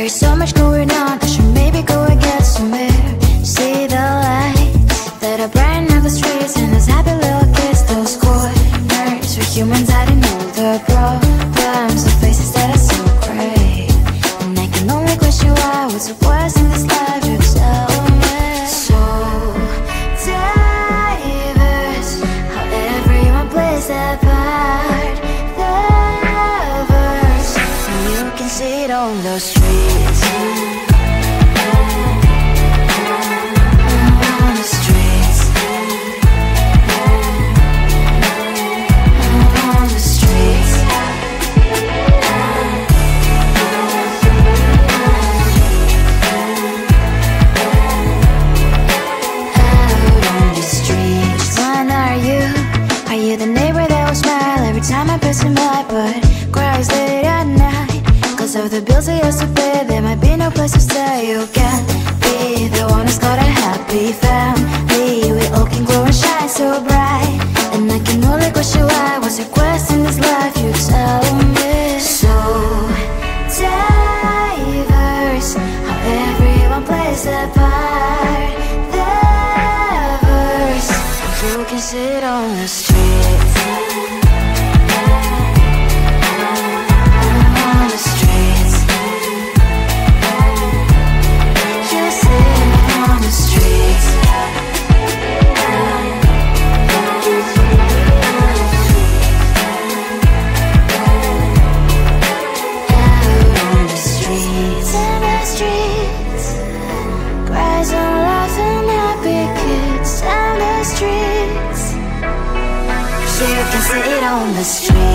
So much going on, I should maybe go and get some air. See the lights that are brighten up the streets, and those happy little kids, those corners where humans hiding all the problems, the faces that are so gray. And I can only question why, what's the worst in this life, you tell me. So diverse, how everyone plays their part. The verse, and you can see it on the streets. Of the bills I used to pay, there might be no place to stay. You can't be the one who's got a happy family. We all can glow and shine so bright, and I can only question why. What's your quest in this life, you tell me. So diverse, how everyone plays their part. The verse, you can sit on the street. Sit on the street.